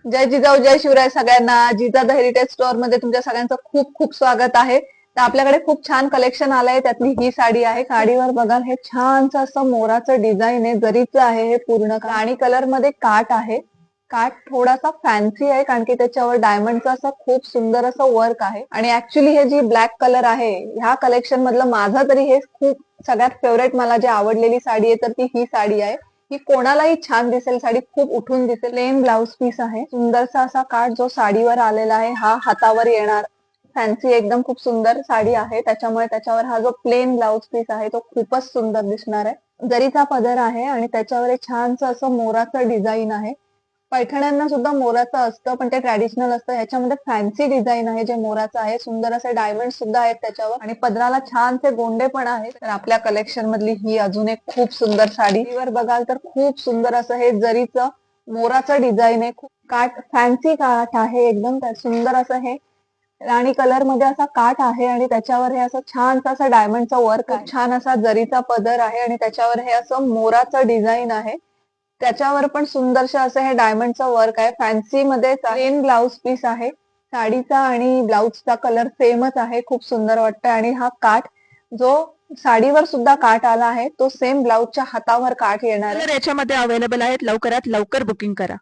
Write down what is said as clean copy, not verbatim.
जय जिजाऊ जय शिवराय सगळ्यांना. जिजा heritage store मध्ये तुमच्या सगळ्यांचं खूप खूप स्वागत आहे. तर आपल्याकडे खूप छान कलेक्शन आलंय. त्यातली ही साडी आहे. साडीवर बघा हे छानसं असं मोराचं डिझाईन आहे, जरीचं आहे हे पूर्ण. राणी कलर मध्ये काठ आहे. काठ थोडासा फॅन्सी आहे कारण की त्याच्यावर डायमंडचं असं खूप सुंदर असं वर्क आहे. आणि ऍक्च्युली हे जी ब्लॅक कलर आहे ह्या कलेक्शन मधलं माझं तरी हे खूप सगळ्यात फेवरेट मला जी आवडलेली साडी आहे तर ती ही साडी आहे. ही कोणालाही छान दिसेल, साडी खूप उठून दिसेल. प्लेन ब्लाउज पीस आहे. सुंदरसा असा काठ जो साडीवर आलेला आहे हा हातावर येणार. फॅन्सी एकदम खूप सुंदर साडी आहे, त्याच्यामुळे त्याच्यावर हा जो प्लेन ब्लाउज पीस आहे तो खूपच सुंदर दिसणार आहे. जरीचा पदर आहे आणि त्याच्यावर एक छानसं असं मोराचं डिझाईन आहे. पैठण्यांना सुद्धा मोराचं असतं पण ते ट्रॅडिशनल असतं. ह्याच्यामध्ये फॅन्सी डिझाईन आहे जे मोराचं आहे. सुंदर असे डायमंड सुद्धा आहेत त्याच्यावर आणि पदराला छानसे गोंडे पण आहेत. तर आपल्या कलेक्शन मधली ही अजून एक खूप सुंदर साडी. वर बघाल तर खूप सुंदर असं हे जरीचं मोराचं डिझाईन आहे. खूप काठ फॅन्सी काठ आहे एकदम सुंदर असं हे राणी कलर मध्ये असा काठ आहे आणि त्याच्यावर हे असं छानसं असं डायमंडचं वर्क आहे. छान असा जरीचा पदर आहे आणि त्याच्यावर हे असं मोराचं डिझाईन आहे. त्याच्यावर पण सुंदरशं असं हे डायमंडचं वर्क आहे. फॅन्सी मध्ये प्लेन ब्लाउज पीस आहे. साडीचा आणि ब्लाउजचा कलर सेमच आहे. खूप सुंदर वाटतं आणि हा काठ जो साडीवर सुद्धा काठ आला आहे तो सेम ब्लाउजच्या हातावर काठ येणार आहे. कलर याच्यामध्ये अवेलेबल आहेत. लवकरात लवकर बुकिंग करा.